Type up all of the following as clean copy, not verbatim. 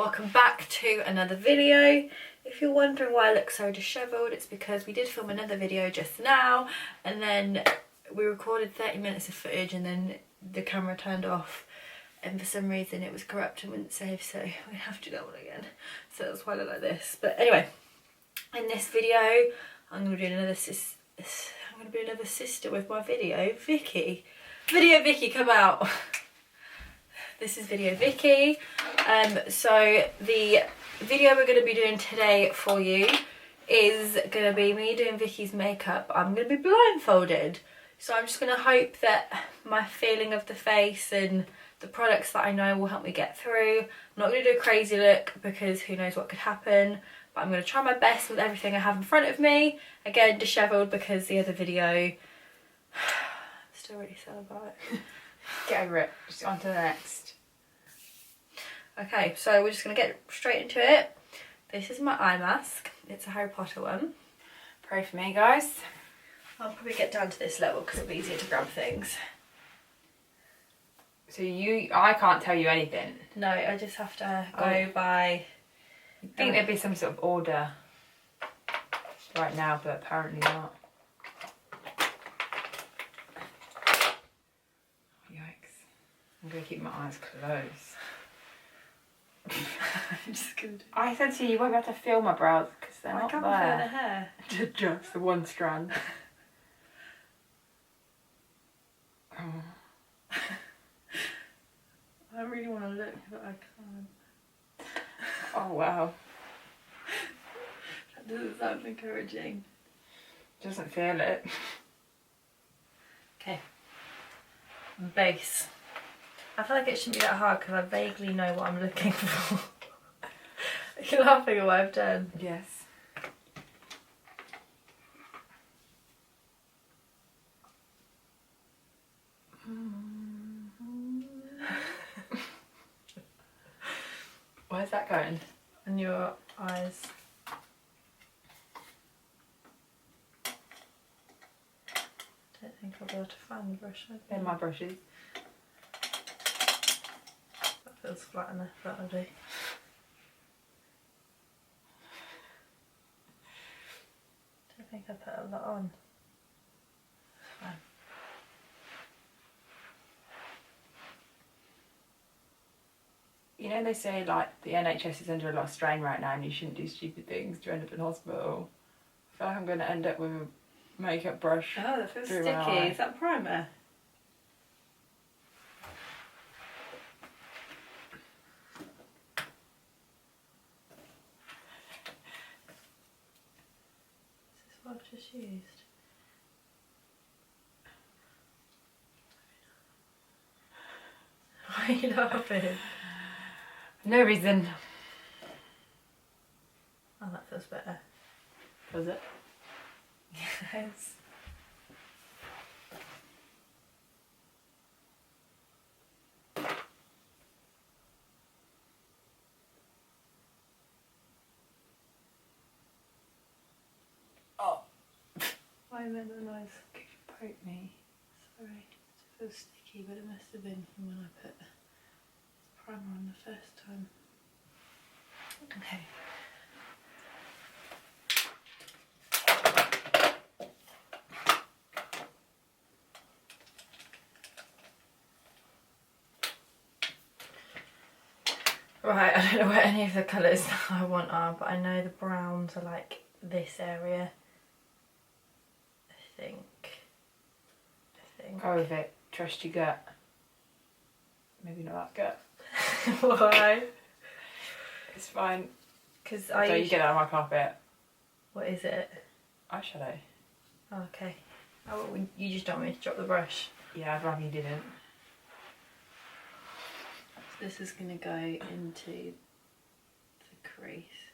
welcome back to another video. If you're wondering why I look so dishevelled, it's because we did film another video just now and then we recorded 30 minutes of footage and then the camera turned off and for some reason it was corrupt and wouldn't save, so we have to do that one again. So that's why I look like this. But anyway, in this video I'm going to be another sister with my video, Vicky. Video Vicky, come out. This is video Vicky. So the video we're going to be doing today for you is going to be me doing Vicky's makeup. I'm going to be blindfolded. So I'm just going to hope that my feeling of the face and the products that I know will help me get through. I'm not going to do a crazy look because who knows what could happen. But I'm going to try my best with everything I have in front of me. Again, dishevelled because the other video... Still really sad about it. Get over it. Just on to the next. Okay, so we're just going to get straight into it. This is my eye mask. It's a Harry Potter one. Pray for me, guys. I'll probably get down to this level because it'll be easier to grab things. So I can't tell you anything. No, I just have to go by... I think there'd be some sort of order right now, but apparently not. Yikes. I'm going to keep my eyes closed. I'm just gonna do... I said to you, you won't be able to feel my brows because they're not there. I can't feel the hair. Just the one strand. Oh. I really want to look, but I can't. Oh wow. That doesn't sound encouraging. Doesn't feel it. Okay. Base. I feel like it shouldn't be that hard because I vaguely know what I'm looking for. You're laughing at what I've done. Yes. Where's that going? In your eyes. I don't think I'll be able to find the brush. They're my brushes. That feels flat enough, that'll do. I don't think I put a lot on. Fine. You know they say like the NHS is under a lot of strain right now and you shouldn't do stupid things to end up in hospital. I feel like I'm going to end up with a makeup brush. Oh, that feels through sticky. my eye. Is that primer? This is what I've just used. Why are you laughing? No reason. Oh, that feels better. Does it? Yes. Oh. I meant the noise. Could you poke me? Sorry. It feels sticky, but it must have been from when I put primer on the first time. Okay. Right, I don't know where any of the colours I want are, but I know the browns are like this area. I think. Go with it. Trust your gut. Maybe not that gut. Why? It's fine. Because So you get that on my carpet. What is it? Eyeshadow. Oh, okay. Oh, well, you just don't want me to drop the brush. Yeah, I'd rather you didn't. This is going to go into the crease.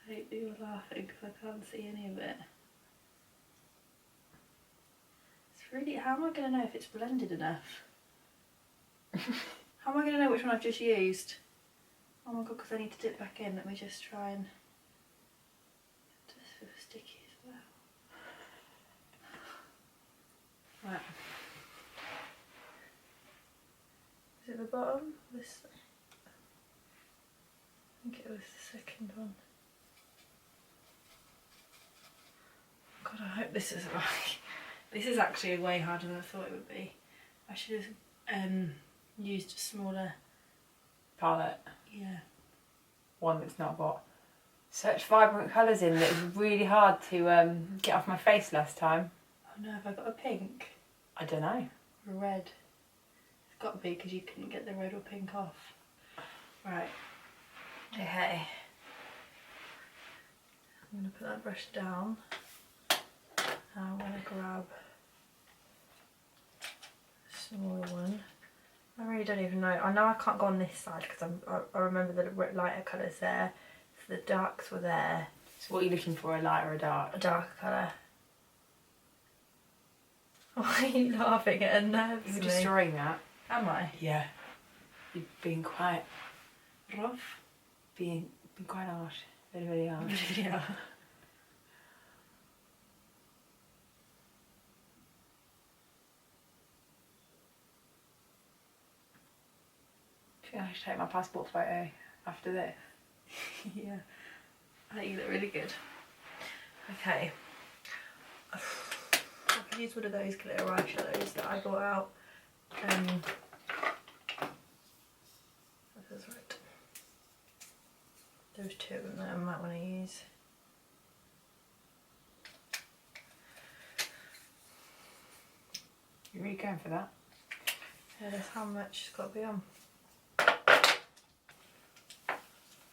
I hope you're laughing because I can't see any of it. It's really, how am I going to know if it's blended enough? How am I going to know which one I've just used? Oh my god, because I need to dip back in. Let me just try and... It does feel sticky as well. Right. Is it the bottom. This, I think it was the second one. God, I hope this is right. This is actually way harder than I thought it would be. I should have used a smaller palette. Yeah. One that's not got such vibrant colours in that it was really hard to get off my face last time. Oh no, have I got a pink? I don't know. Or a red? It's got to be because you couldn't get the red or pink off. Right. Okay. I'm going to put that brush down. Now I'm going to grab a smaller one. I really don't even know. I know I can't go on this side because I remember the lighter colours there. So the darks were there. So what are you looking for, a light or a dark? A darker colour. Why are you laughing? It unnerves me. You're destroying that. Am I? Yeah. You've been quite rough. Being quite harsh. Very, very harsh. Yeah. I think I should take my passport photo after this. Yeah. I think you look really good. Okay. I could use one of those glitter eyeshadows that I bought out. That feels right. There's two of them that I might want to use. You're really going for that? Yeah, that's how much it's got to be on.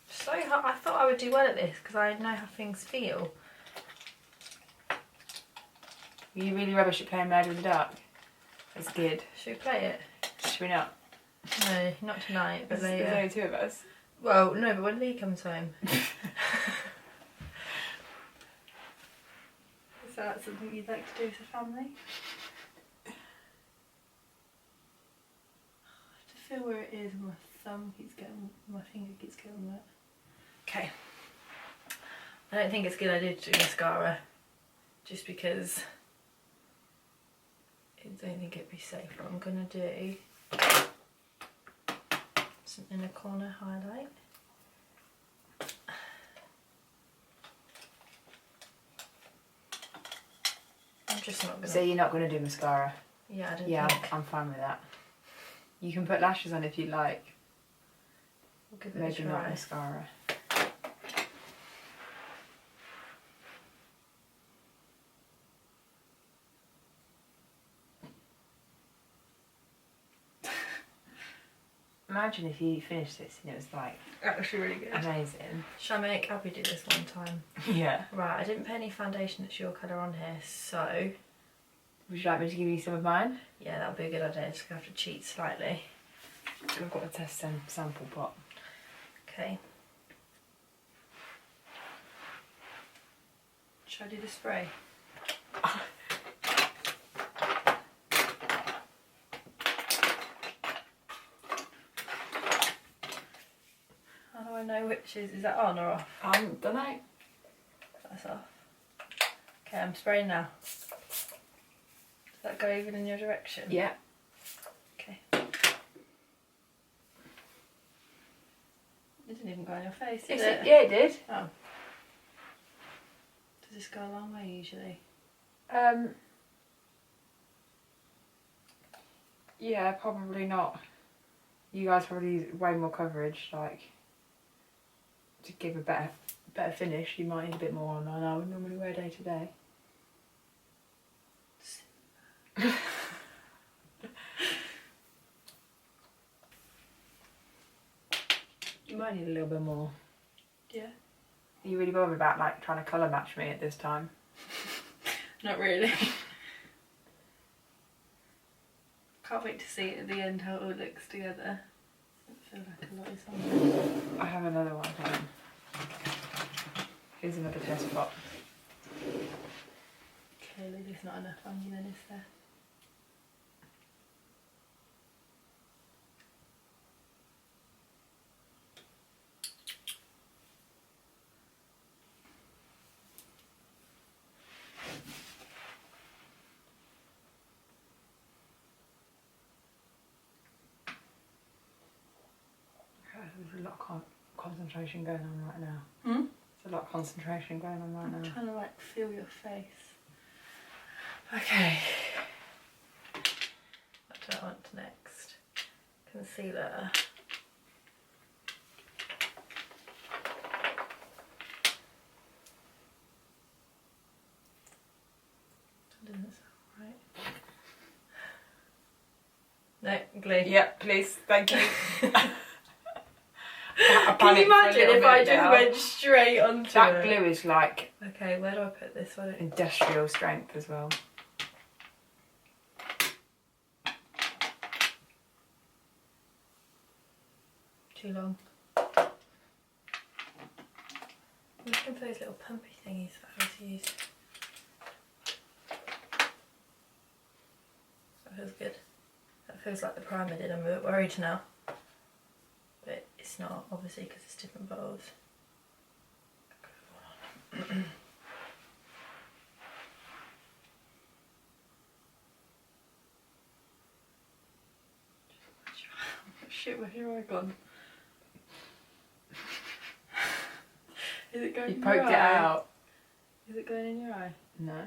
So hard. I thought I would do well at this because I know how things feel. Were you really rubbish at playing Murder in the Dark? That's good. Should we play it? Should we not? No, not tonight, but later. There's only two of us. Well, no, but when Lee comes home. Is that something you'd like to do as a family? I have to feel where it is and my thumb keeps getting, my finger keeps getting wet. Okay. I don't think it's a good idea to do mascara, just because I don't think it'd be safe. What I'm going to do some inner corner highlight. I'm just not going to... So you're not going to do mascara? Yeah, I don't think... I'm fine with that. You can put lashes on if you like. We'll give it Maybe a try. not mascara. Imagine if you finished this and it was like Actually really good. amazing. Shall I make Abbie do this one time? Yeah. Right, I didn't put any foundation that's your colour on here, so... Would you like me to give you some of mine? Yeah, that would be a good idea. Just gonna have to cheat slightly. I've got a test sample pot. Okay. Should I do the spray? How do I know which is that on or off? Don't know. That's off. Okay, I'm spraying now. Does that go even in your direction? Yeah. Okay. It didn't even go on your face, did it? Yeah, it did. Oh. Does this go a long way usually? Yeah, probably not. You guys probably use way more coverage, like to give a better finish. You might need a bit more on than I would normally wear day to day. You might need a little bit more. Yeah. Are you really bothered about like trying to colour match me at this time? Not really. Can't wait to see at the end how it all looks together. I feel like a lot is on there. I have another one. Here's another test pot. Clearly there's not enough on you then, is there? concentration going on right now. Hmm? There's a lot of concentration going on right now. I'm trying to like feel your face. Okay. What do I want next? Concealer. That doesn't sound right. No, glue. Yep, please, thank you. Can you imagine if I just went straight onto that it? glue is like Okay, where do I put this one? industrial strength as well. Too long. I'm looking for those little pumpy thingies that I always use. That feels good. That feels like the primer did. I'm a bit worried now. But it's not, obviously, because it's different bottles. Shit, where's your eye gone? Is it going in your eye? You poked it out. Is it going in your eye? No.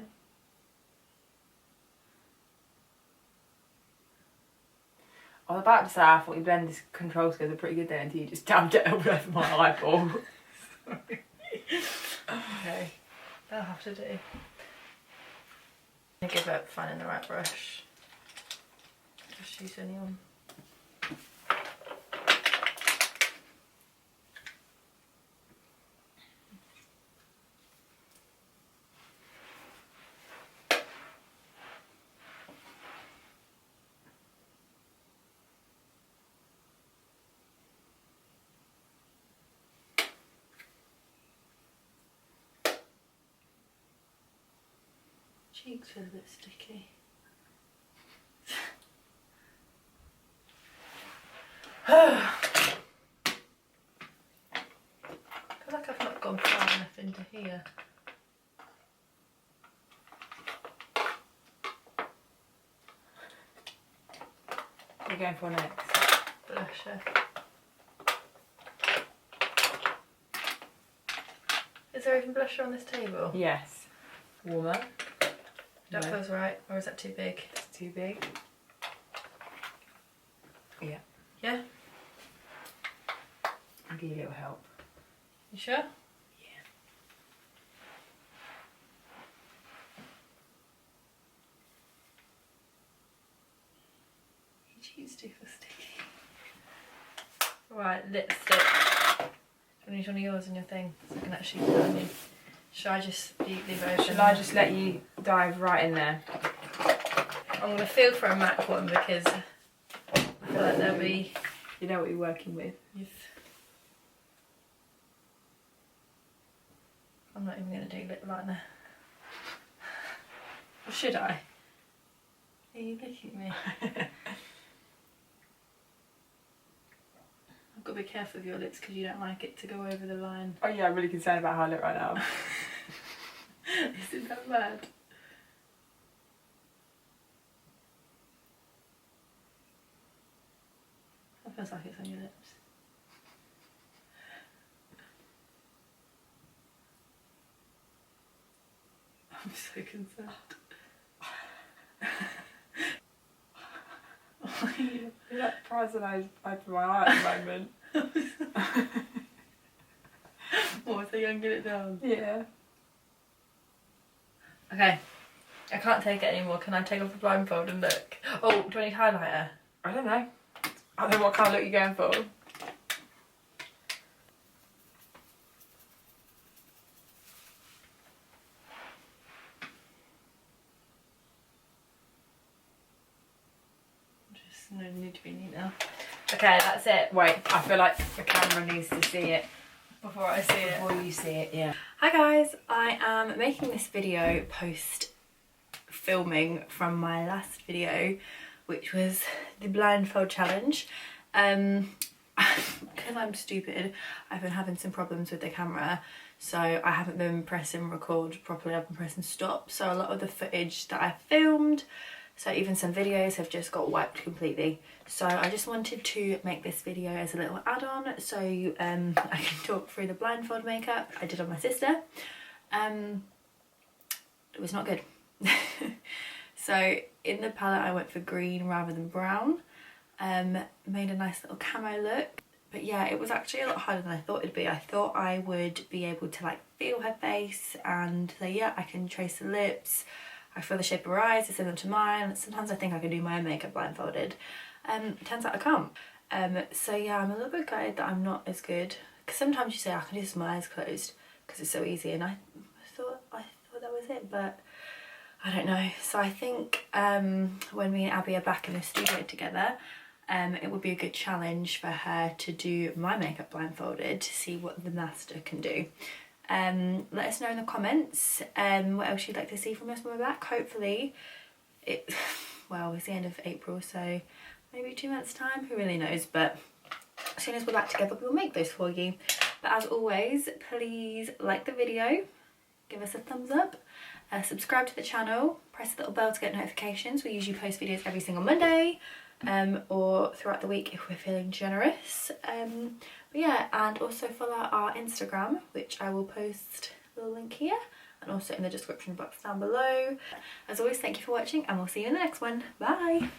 I was about to say I thought you blend this control skills are pretty good then until you just dabbed it all over my eyeball. Sorry. Okay, that'll have to do. I'm gonna give up finding the right brush. Just use any one. Cheeks feel a bit sticky. I feel like I've not gone far enough into here. What are you going for next? Blusher. Is there even blusher on this table? Yes. Warmer. That No. feels right, or is that too big? It's too big. Yeah. Yeah? I'll give you a little help. You sure? Yeah. Your cheeks do feel sticky. Right, lipstick. Do you need one of yours in your thing so I can actually put it on you? Should I just leave it open? Shall I just let you dive right in there? I'm going to feel for a MAC one because I feel like there'll be... You know what you're working with. I'm not even going to do lip liner. Or should I? Are you looking at me? I've got to be careful with your lips because you don't like it to go over the line. Oh yeah, I'm really concerned about how I look right now. Isn't that bad? That feels like it's on your lips. I'm so concerned. You're like surprised that I open my eye at the moment. What, so you can get it down? Yeah. Okay. I can't take it anymore. Can I take off the blindfold and look? Oh, do I need highlighter? I don't know. I don't know what kind of look you're going for. Just no need to be neat now. Okay, that's it. Wait, I feel like the camera needs to see it. Before I see it. Before you see it, yeah. Hi guys, I am making this video post filming from my last video, which was the blindfold challenge. Because I'm stupid, I've been having some problems with the camera, so I haven't been pressing record properly. I've been pressing stop, so a lot of the footage that I filmed So even some videos have just got wiped completely. So I just wanted to make this video as a little add-on so I can talk through the blindfold makeup I did on my sister. It was not good. So in the palette I went for green rather than brown. Made a nice little camo look. But yeah, it was actually a lot harder than I thought it'd be. I thought I would be able to like feel her face and say, yeah, I can trace the lips. I feel the shape of her eyes, I send them to mine. Sometimes I think I can do my own makeup blindfolded. It turns out I can't. So yeah, I'm a little bit gutted that I'm not as good. Because sometimes you say, I can do this with my eyes closed because it's so easy, and I thought that was it, but I don't know. So I think when me and Abbie are back in the studio together, it would be a good challenge for her to do my makeup blindfolded to see what the master can do. Let us know in the comments what else you'd like to see from us when we're back. Hopefully well, it's the end of April, so maybe 2 months time, who really knows, but as soon as we're back together we'll make those for you. But as always, please like the video, give us a thumbs up, subscribe to the channel, press the little bell to get notifications. We usually post videos every single Monday or throughout the week if we're feeling generous. But yeah, and also follow our Instagram, which I will post the link here and also in the description box down below. As always, thank you for watching and we'll see you in the next one. Bye!